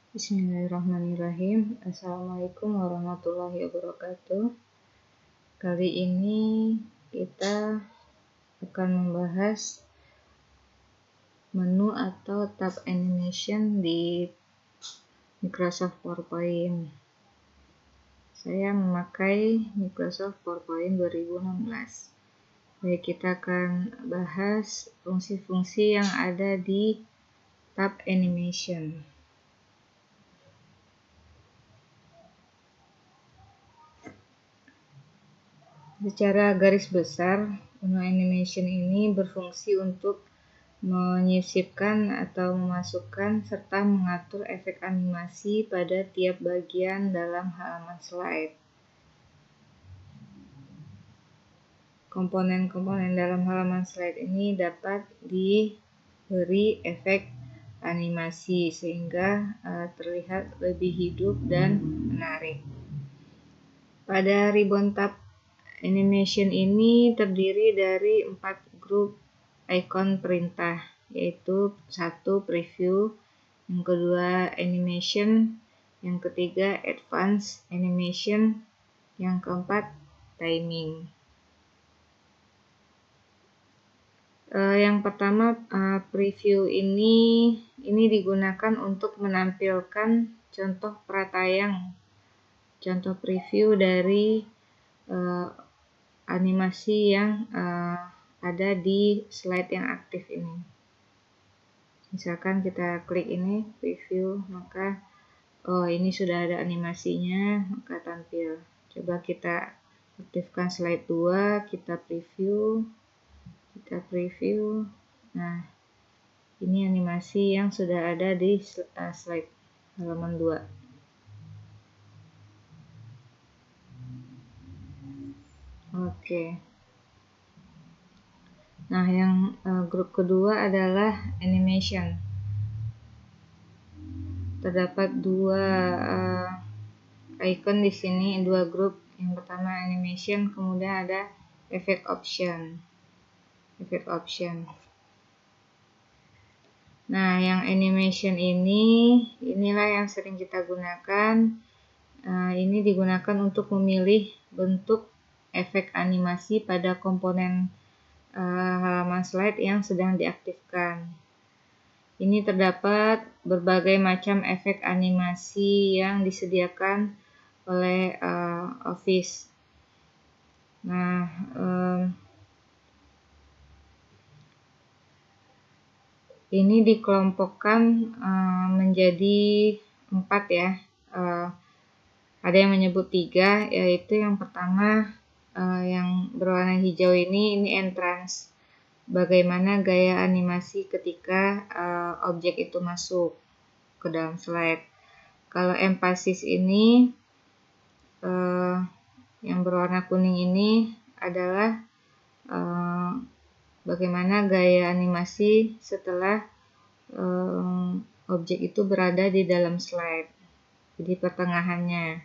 Bismillahirrahmanirrahim. Assalamualaikum warahmatullahi wabarakatuh. Kali ini kita akan membahas menu atau tab animation di Microsoft PowerPoint. Saya memakai Microsoft PowerPoint 2016. Baik, kita akan bahas fungsi-fungsi yang ada di tab animation. Secara garis besar, menu animation ini berfungsi untuk menyisipkan atau memasukkan serta mengatur efek animasi pada tiap bagian dalam halaman slide. Komponen-komponen dalam halaman slide ini dapat diberi efek animasi sehingga terlihat lebih hidup dan menarik. Pada ribbon tab animation ini terdiri dari 4 grup icon perintah, yaitu 1. Preview, yang kedua animation, yang ketiga advance animation, yang keempat timing. Yang pertama, preview ini digunakan untuk menampilkan contoh pratayang, contoh preview dari animasi yang ada di slide yang aktif ini. Misalkan kita klik ini preview, maka ini sudah ada animasinya, maka tampil. Coba kita aktifkan slide 2, kita preview. Nah, ini animasi yang sudah ada di slide halaman 2. Oke. Nah, yang grup kedua adalah animation. Terdapat 2 icon di sini, 2 grup. Yang pertama animation, kemudian ada effect option. Nah, yang animation inilah yang sering kita gunakan. Ini digunakan untuk memilih bentuk efek animasi pada komponen halaman slide yang sedang diaktifkan. Ini terdapat berbagai macam efek animasi yang disediakan oleh Office. Nah, ini dikelompokkan menjadi 4 ya. Ada yang menyebut 3, yaitu yang pertama yang berwarna hijau ini entrance. Bagaimana gaya animasi ketika objek itu masuk ke dalam slide. Kalau emphasis ini yang berwarna kuning ini adalah bagaimana gaya animasi setelah objek itu berada di dalam slide, jadi pertengahannya.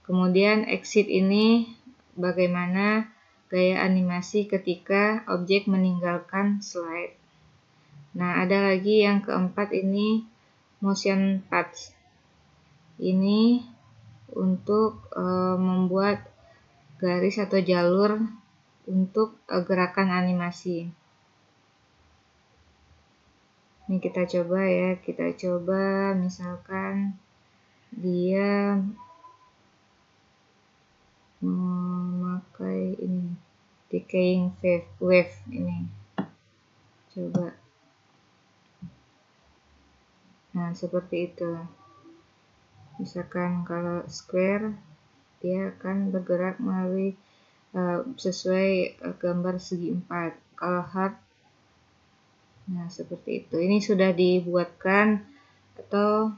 Kemudian exit ini bagaimana gaya animasi ketika objek meninggalkan slide. Nah, ada lagi yang keempat ini motion paths. Ini untuk membuat garis atau jalur untuk gerakan animasi. Ini kita coba ya, misalkan dia memakai ini decaying wave ini. Coba. Nah, seperti itu. Misalkan kalau square, dia akan bergerak melalui sesuai gambar segi 4. Kalau heart, nah seperti itu. Ini sudah dibuatkan atau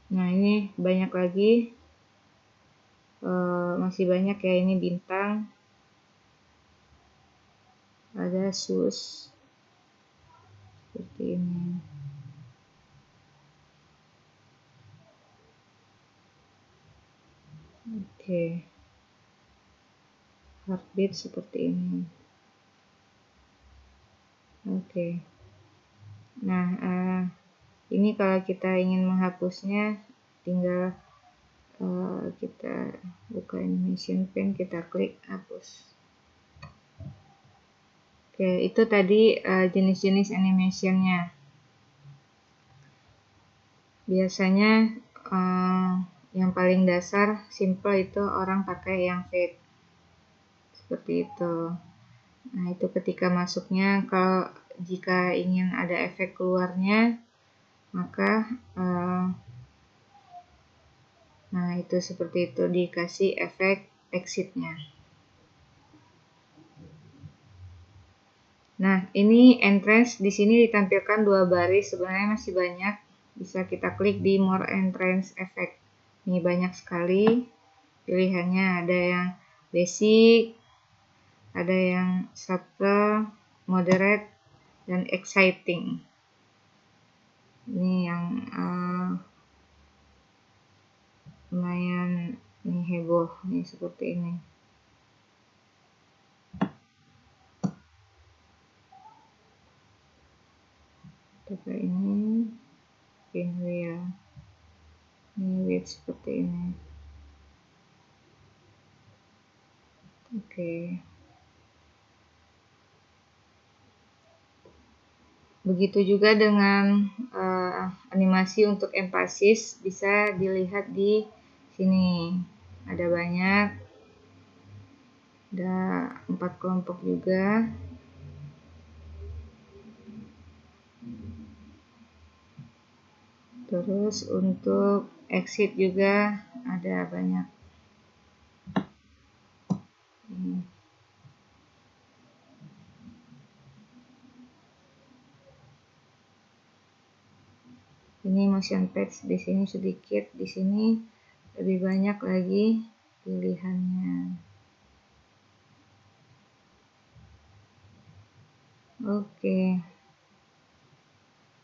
nah ini banyak lagi. Masih banyak ya, ini bintang, ada sus seperti ini. Oke. Heartbeat seperti ini. Oke. Nah, Ini kalau kita ingin menghapusnya, tinggal kita buka animation pen, kita klik hapus. Oke, itu tadi jenis-jenis animationnya. Biasanya yang paling dasar simple itu orang pakai yang fade seperti itu. Nah, itu ketika masuknya, kalau jika ingin ada efek keluarnya, maka nah itu seperti itu, dikasih efek exitnya. Nah, ini entrance di sini ditampilkan 2 baris, sebenarnya masih banyak. Bisa kita klik di more entrance effect. Ini banyak sekali pilihannya, ada yang basic, ada yang subtle, moderate, dan exciting. Ini yang lumayan ini heboh nih, seperti ini. Coba ini pinwheel, ini wheel seperti ini. Oke. Begitu juga dengan animasi untuk emphasis, bisa dilihat di sini. Ada banyak, ada 4 kelompok juga. Terus untuk exit juga ada banyak. Ini motion patch, di sini sedikit, di sini lebih banyak lagi pilihannya. Oke.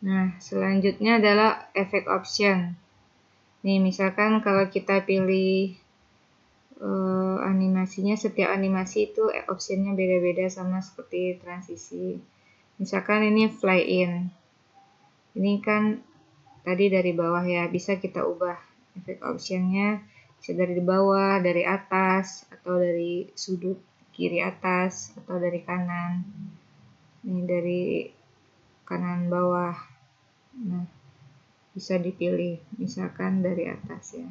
Nah, selanjutnya adalah efek option. Nih, misalkan kalau kita pilih animasinya, setiap animasi itu optionnya beda-beda, sama seperti transisi. Misalkan ini fly in. Ini kan tadi dari bawah ya, bisa kita ubah efek optionnya, bisa dari bawah, dari atas, atau dari sudut kiri atas, atau dari kanan. Ini dari kanan bawah. Nah, bisa dipilih, misalkan dari atas ya,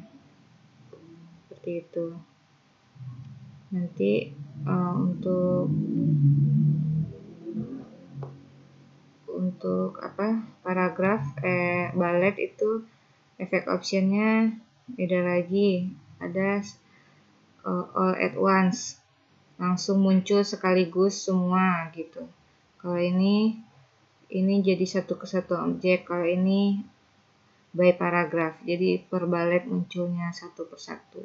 seperti itu. Nanti untuk paragraf ballet itu efek optionnya beda lagi, ada all at once, langsung muncul sekaligus semua gitu. Kalau ini jadi satu kesatuan objek, kalau ini by paragraph, jadi per ballet munculnya satu persatu.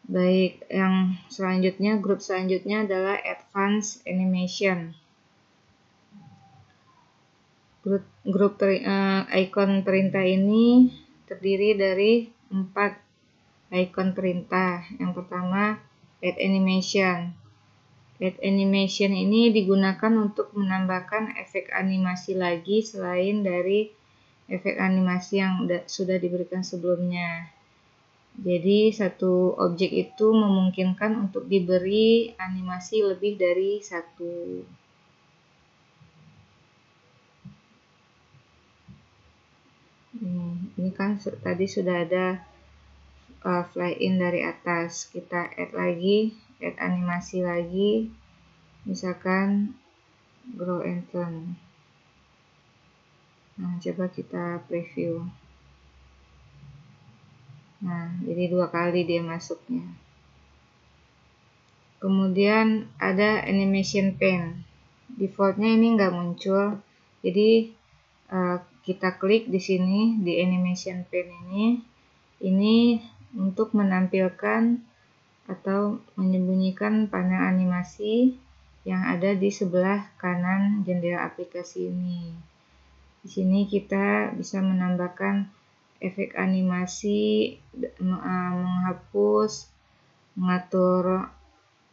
Baik, yang selanjutnya, grup selanjutnya adalah advanced animation. Grup icon perintah ini terdiri dari 4 icon perintah. Yang pertama, add animation. Add animation ini digunakan untuk menambahkan efek animasi lagi selain dari efek animasi yang sudah diberikan sebelumnya. Jadi satu objek itu memungkinkan untuk diberi animasi lebih dari satu. Ini kan tadi sudah ada fly in dari atas, kita add lagi, add animasi lagi, misalkan grow and turn. Nah, coba kita preview. Nah, jadi 2 kali dia masuknya. Kemudian ada animation pen. Defaultnya ini nggak muncul, jadi kita klik di sini di animation pen ini untuk menampilkan atau menyembunyikan panel animasi yang ada di sebelah kanan jendela aplikasi ini. Di sini kita bisa menambahkan efek animasi, menghapus, mengatur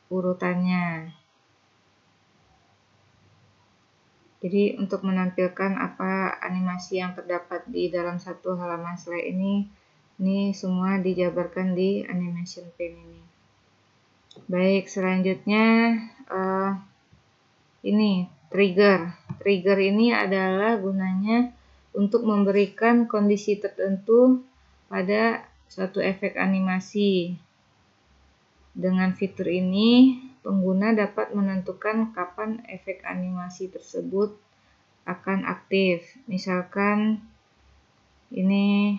urutannya. Jadi untuk menampilkan apa animasi yang terdapat di dalam satu halaman slide ini semua dijabarkan di animation pane ini. Baik, selanjutnya ini trigger. Trigger ini adalah gunanya untuk memberikan kondisi tertentu pada suatu efek animasi. Dengan fitur ini, pengguna dapat menentukan kapan efek animasi tersebut akan aktif. Misalkan ini,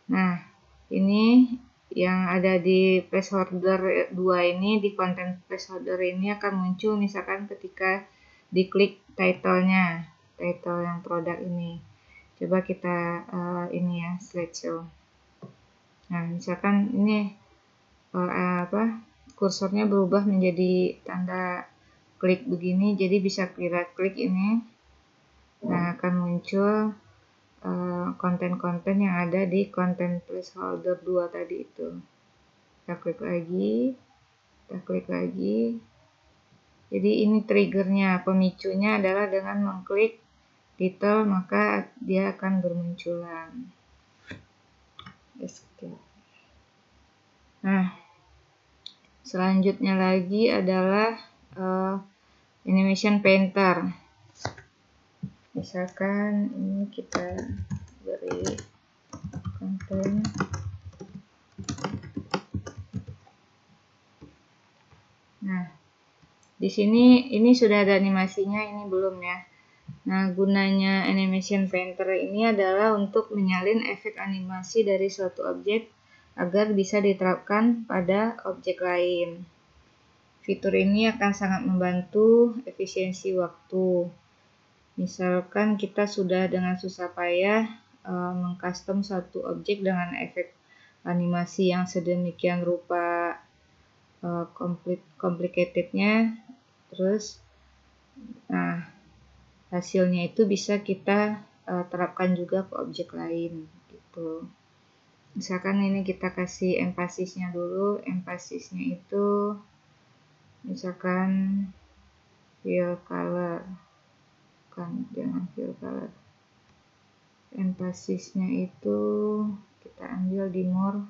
nah ini yang ada di placeholder 2 ini, di konten placeholder ini akan muncul misalkan ketika diklik title-nya, title yang produk ini. Coba kita ini ya, slideshow. Nah, misalkan ini kursornya berubah menjadi tanda klik begini, jadi bisa kita klik ini. Nah, akan muncul konten-konten yang ada di konten placeholder 2 tadi itu. Kita klik lagi, kita klik lagi. Jadi ini triggernya, pemicunya adalah dengan mengklik title, maka dia akan bermunculan. Nah, selanjutnya lagi adalah animation painter. Misalkan ini kita beri konten. Nah, di sini ini sudah ada animasinya, ini belum ya. Nah, gunanya animation painter ini adalah untuk menyalin efek animasi dari suatu objek agar bisa diterapkan pada objek lain. Fitur ini akan sangat membantu efisiensi waktu. Misalkan kita sudah dengan susah payah mengcustom satu objek dengan efek animasi yang sedemikian rupa complicatednya, terus nah hasilnya itu bisa kita terapkan juga ke objek lain gitu. Misalkan ini kita kasih empasisnya dulu, empasisnya itu misalkan fill color, kan jangan fill color, empasisnya itu kita ambil di more.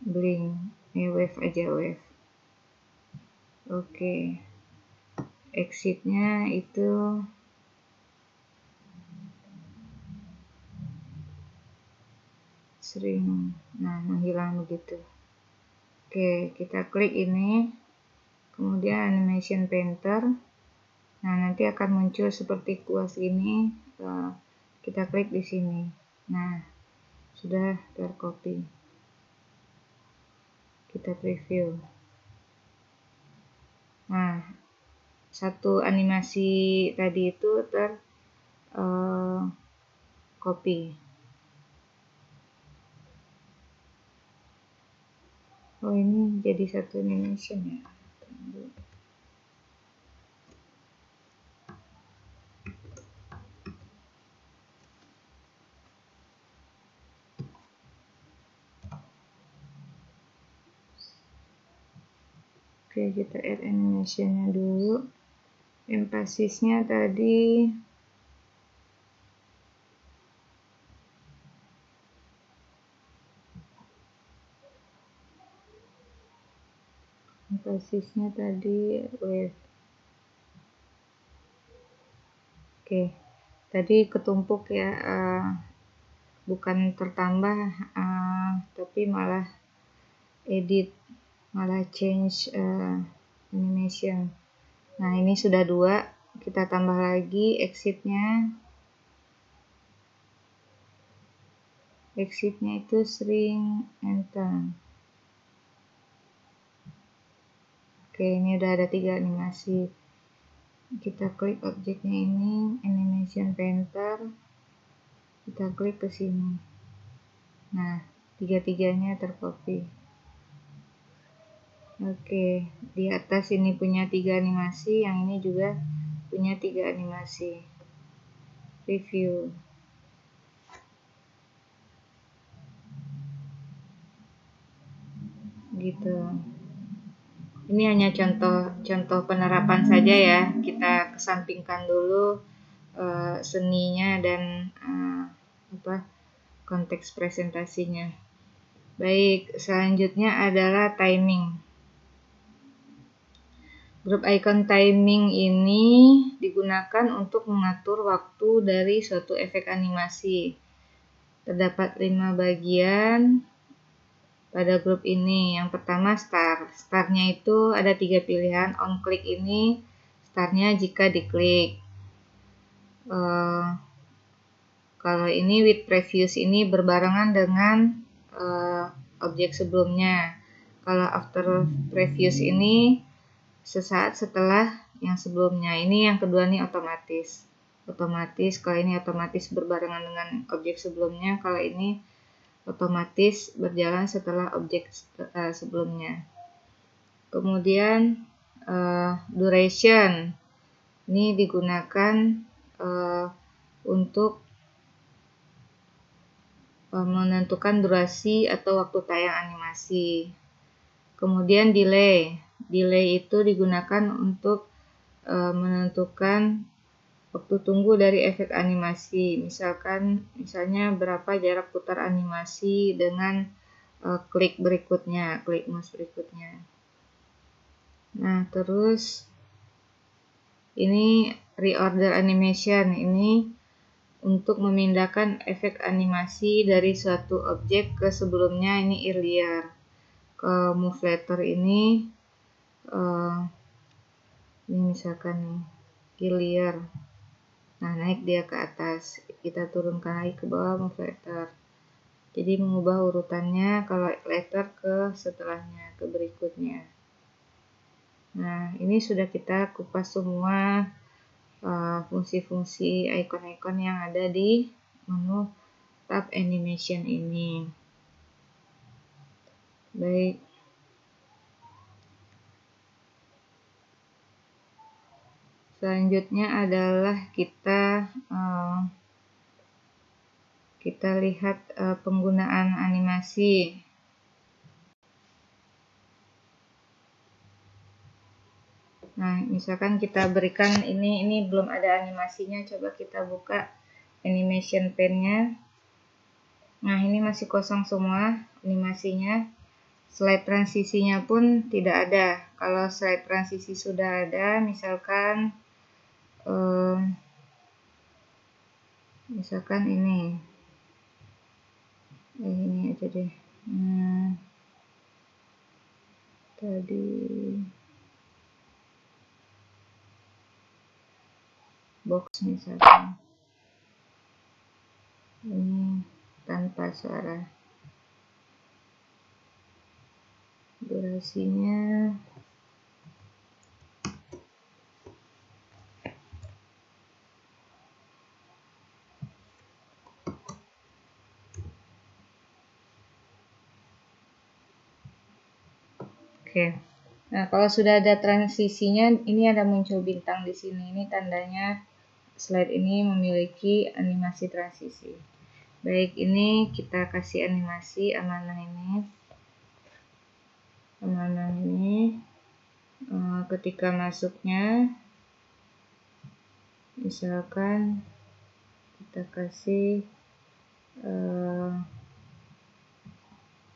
Blink, wave aja, wave. Oke. Exitnya itu sering, nah menghilang begitu. Oke, kita klik ini, kemudian animation painter. Nah, nanti akan muncul seperti kuas ini. Kita klik di sini. Nah, sudah tercopy. Kita preview. Nah, satu animasi tadi itu copy. Oh, ini jadi satu animation ya. Oke, kita add animationnya dulu. Empasisnya tadi wave. Oke, tadi ketumpuk ya, bukan tertambah, tapi malah edit, malah change animation. Nah, ini sudah 2, kita tambah lagi exitnya itu shrink and turn. Oke, ini udah ada 3 animasi. Kita klik objeknya ini, animation painter, kita klik ke sini. Nah, 3-3-nya tercopy. Oke, di atas ini punya 3 animasi, yang ini juga punya 3 animasi. preview. Gitu. Ini hanya contoh penerapan saja ya. Kita kesampingkan dulu seninya dan konteks presentasinya. Baik, selanjutnya adalah timing. Grup icon timing ini digunakan untuk mengatur waktu dari suatu efek animasi. Terdapat 5 bagian pada grup ini. Yang pertama start. Startnya itu ada 3 pilihan. On click ini startnya jika diklik. Kalau ini with previous ini berbarengan dengan objek sebelumnya. Kalau after previous ini sesaat setelah yang sebelumnya. Ini yang kedua nih otomatis. Kalau ini otomatis berbarengan dengan objek sebelumnya, kalau ini otomatis berjalan setelah objek sebelumnya. Kemudian duration ini digunakan untuk menentukan durasi atau waktu tayang animasi. Kemudian delay itu digunakan untuk menentukan waktu tunggu dari efek animasi. Misalnya berapa jarak putar animasi dengan klik mouse berikutnya. Nah, terus ini reorder animation, ini untuk memindahkan efek animasi dari suatu objek ke sebelumnya, ini earlier. Ke move letter ini misalkan nih earlier. Nah, naik dia ke atas, kita turunkan lagi ke bawah move letter. Jadi mengubah urutannya kalau letter ke setelahnya, ke berikutnya. Nah, ini sudah kita kupas semua fungsi-fungsi icon-icon yang ada di menu tab animation ini. Baik. Selanjutnya adalah kita lihat penggunaan animasi. Nah, misalkan kita berikan ini belum ada animasinya, coba kita buka animation pane-nya. Nah, ini masih kosong semua animasinya. Slide transisinya pun tidak ada. Kalau slide transisi sudah ada, misalkan ini aja deh. Tadi box misalkan ini tanpa suara, durasinya oke. Nah, kalau sudah ada transisinya, ini ada muncul bintang di sini. Ini tandanya slide ini memiliki animasi transisi. Baik, ini kita kasih animasi amanah ini. Ketika masuknya, misalkan kita kasih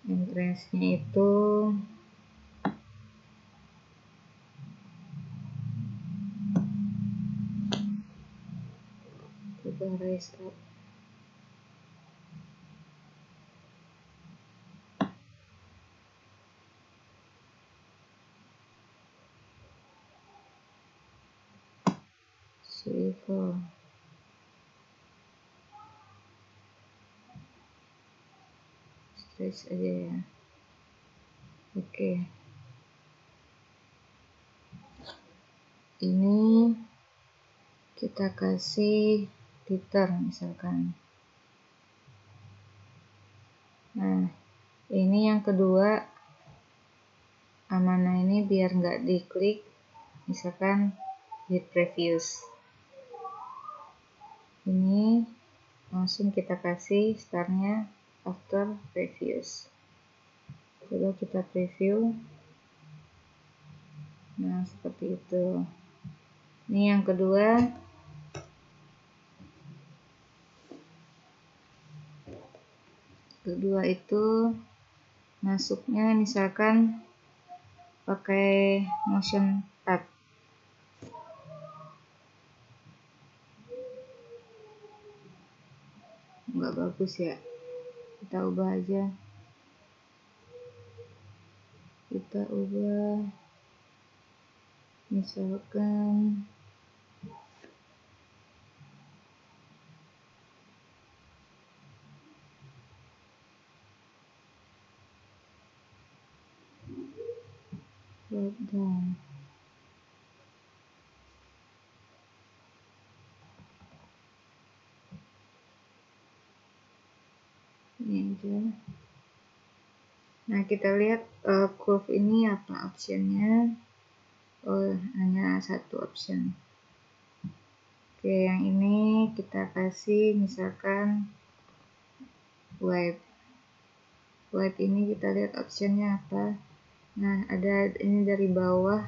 entrance-nya itu kita raise up. Swivel. Stretch aja ya. Oke. Ini kita kasih titter misalkan. Nah, ini yang kedua amanah ini biar nggak diklik, misalkan hit previous. Ini langsung kita kasih startnya after previous. Coba kita preview. Nah, seperti itu. Ini yang kedua. Kedua itu masuknya misalkan pakai motion tab. Nggak bagus ya. Kita ubah aja. Kita ubah misalkan down. Ini aja. Nah, kita lihat curve ini apa optionnya. Oh, hanya satu option. Oke, yang ini kita kasih misalkan wipe. Wipe ini kita lihat optionnya apa. Nah, ada ini dari bawah.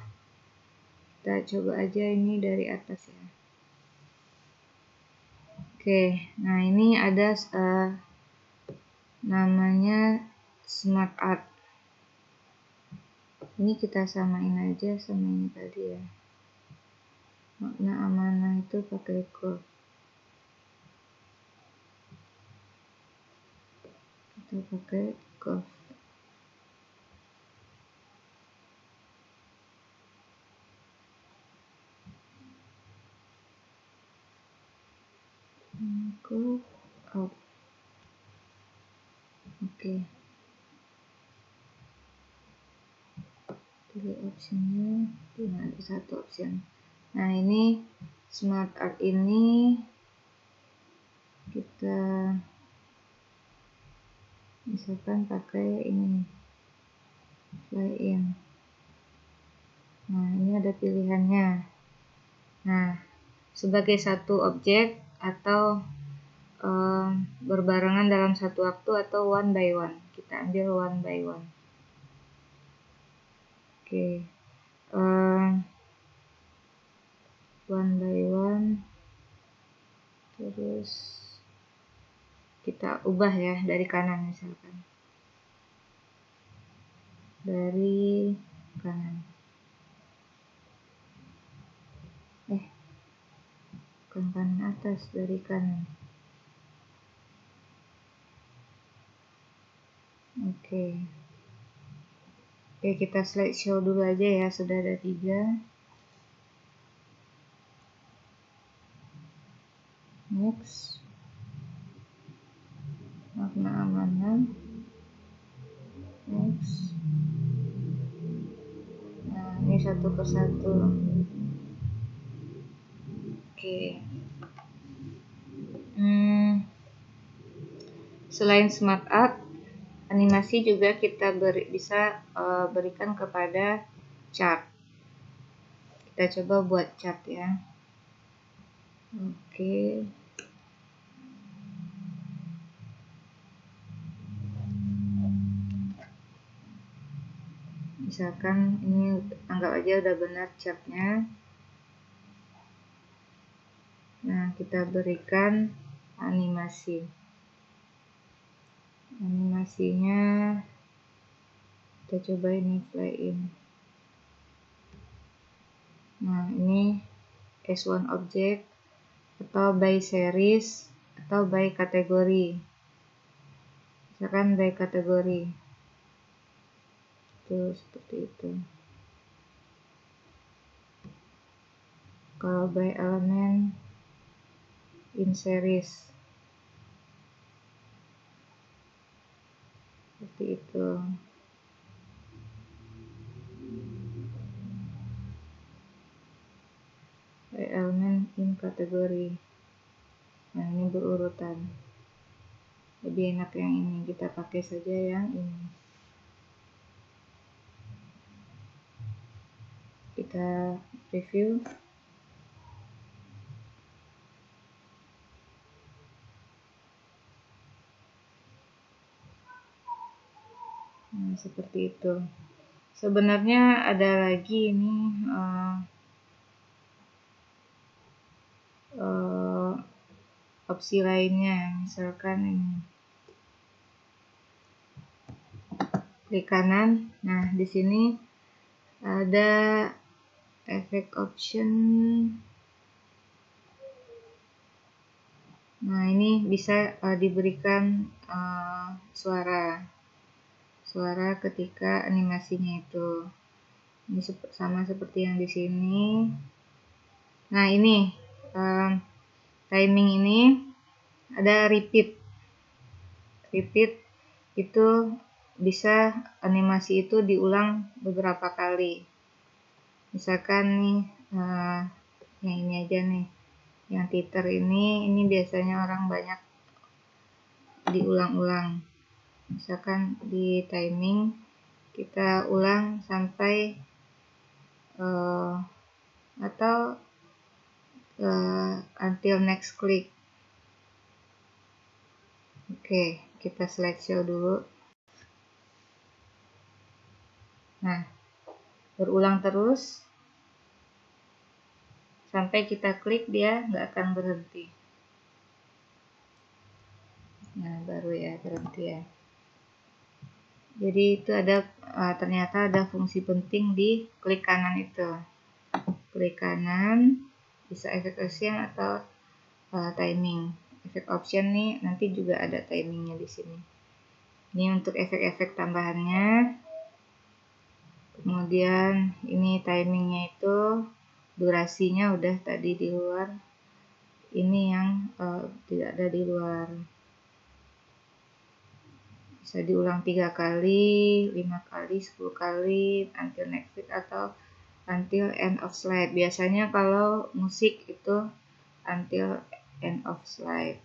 Kita coba aja ini dari atas ya. Oke, nah ini ada namanya Smart Art. Ini kita samain aja sama ini tadi ya. Makna amanah itu pakai curve. Kita pakai curve. Curve out. Oke. Pilih optionnya. Nah, ada satu option. Nah, ini Smart Art ini kita misalkan pakai ini fly in. Nah, ini ada pilihannya. Nah, sebagai satu objek atau berbarengan dalam satu waktu atau one by one. Kita ambil one by one. Oke. One by one. Terus kita ubah ya dari kanan misalkan. Dari kanan. Bukan kanan atas, dari kanan. Oke, kita slideshow dulu aja ya, sudah ada 3. Next. Makna amanah. Next. Nah, ini satu persatu. Oke. Selain Smart Art, animasi juga kita bisa berikan kepada chart. Kita coba buat chart ya. Oke. Misalkan ini anggap aja udah benar chartnya. Nah, kita berikan animasi. Animasinya kita coba ini fly in. Nah, ini as one object atau by series atau by kategori. Misalkan by kategori. Tuh, seperti itu. Kalau by element in series. Seperti itu. By element in kategori. Nah, ini berurutan. Lebih enak yang ini, kita pakai saja yang ini. Kita review. Nah, seperti itu. Sebenarnya ada lagi ini opsi lainnya, misalkan ini klik kanan. Nah, di sini ada efek option. Nah, ini bisa diberikan suara ketika animasinya itu. Ini sama seperti yang di sini. Nah, ini timing ini ada repeat. Repeat itu bisa animasi itu diulang beberapa kali. Misalkan nih yang ini aja nih, yang titer ini biasanya orang banyak diulang-ulang. Misalkan di timing kita ulang sampai atau until next click. Oke, kita slideshow dulu. Nah, berulang terus sampai kita klik, dia nggak akan berhenti. Nah, baru ya berhenti ya. Jadi itu ada ternyata ada fungsi penting di klik kanan itu. Klik kanan bisa efek option atau timing. Efek option nih nanti juga ada timingnya di sini. Ini untuk efek-efek tambahannya. Kemudian ini timingnya itu durasinya udah tadi di luar. Ini yang tidak ada di luar. Bisa diulang 3 kali, 5 kali, 10 kali, until next week atau until end of slide. Biasanya kalau musik itu until end of slide.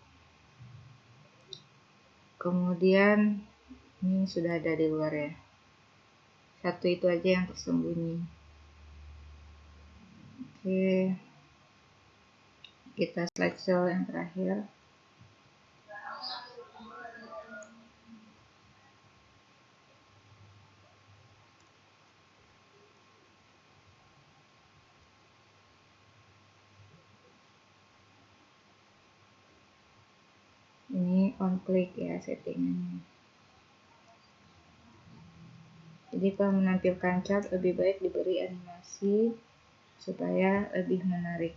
Kemudian ini sudah ada di luar ya. Satu itu aja yang tersembunyi. Oke. Kita slideshow yang terakhir. Ini on click ya settingannya. Jadi kalau menampilkan chart lebih baik diberi animasi supaya lebih menarik.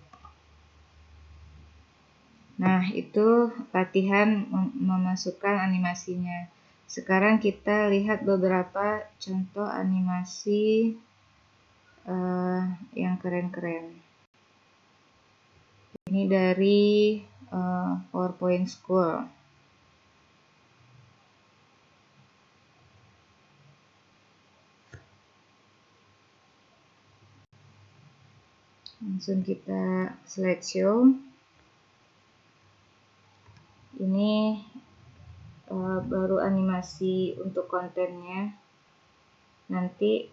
Nah, itu latihan memasukkan animasinya. Sekarang kita lihat beberapa contoh animasi yang keren-keren. Ini dari PowerPoint School. Langsung kita slideshow. Ini baru animasi untuk kontennya. Nanti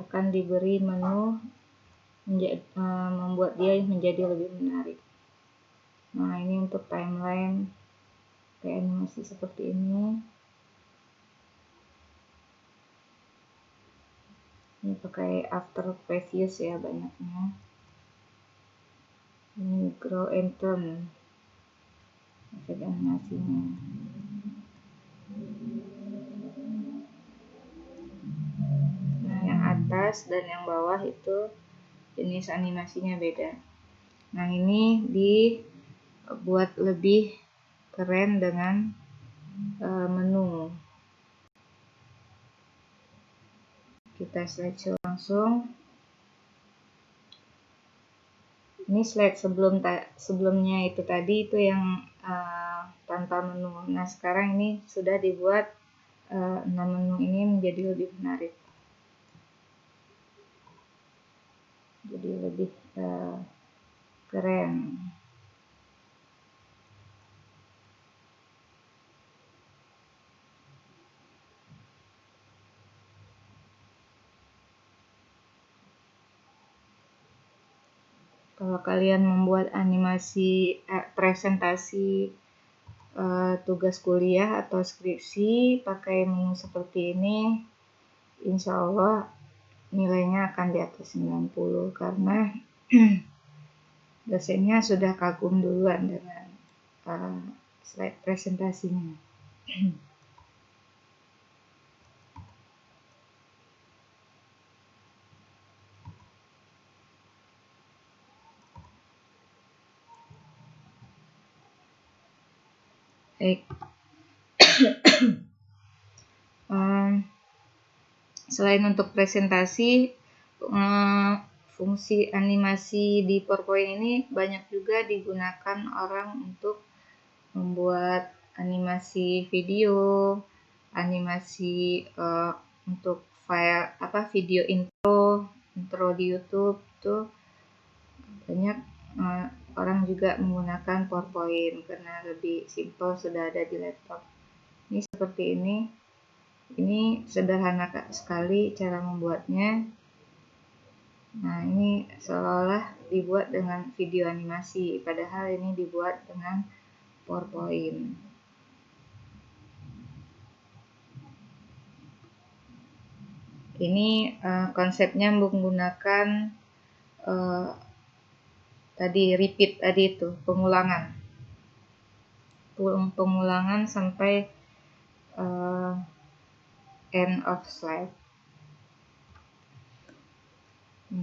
akan diberi menu membuat dia menjadi lebih menarik. Nah, ini untuk timeline kayak animasi seperti ini. Ini pakai after previous ya banyaknya. Ini grow and turn efek animasinya. Nah, yang atas dan yang bawah itu jenis animasinya beda. Nah, ini dibuat lebih keren dengan menu. Kita slideshow langsung. Ini slide sebelumnya itu tadi itu yang tanpa menu. Nah, sekarang ini sudah dibuat 6 menu ini menjadi lebih menarik. Jadi lebih keren. Kalau kalian membuat animasi presentasi tugas kuliah atau skripsi pakai menu seperti ini, insya Allah nilainya akan di atas 90 karena dosennya sudah kagum duluan dengan slide presentasinya. Baik. Selain untuk presentasi, fungsi animasi di PowerPoint ini banyak juga digunakan orang untuk membuat animasi video, animasi untuk file video intro di YouTube tuh banyak orang juga menggunakan PowerPoint karena lebih simple, sudah ada di laptop. Ini seperti ini. Ini sederhana sekali cara membuatnya. Nah, ini seolah-olah dibuat dengan video animasi, padahal ini dibuat dengan PowerPoint. Ini konsepnya menggunakan tadi repeat tadi itu, pengulangan sampai end of slide.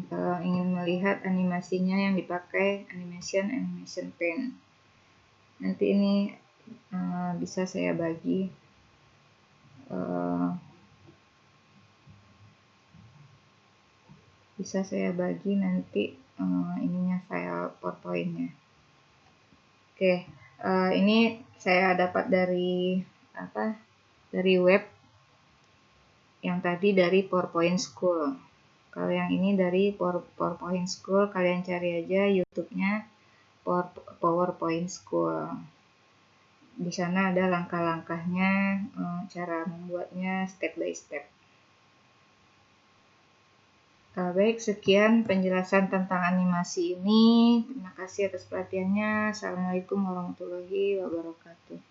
Kalau ingin melihat animasinya yang dipakai animation pen. Nanti ini bisa saya bagi nanti ininya file PowerPoint-nya. Oke, ini saya dapat dari web. Yang tadi dari PowerPoint School. Kalau yang ini dari PowerPoint School, kalian cari aja YouTube-nya PowerPoint School. Di sana ada langkah-langkahnya, cara membuatnya step by step. Baik, sekian penjelasan tentang animasi ini. Terima kasih atas perhatiannya. Assalamualaikum warahmatullahi wabarakatuh.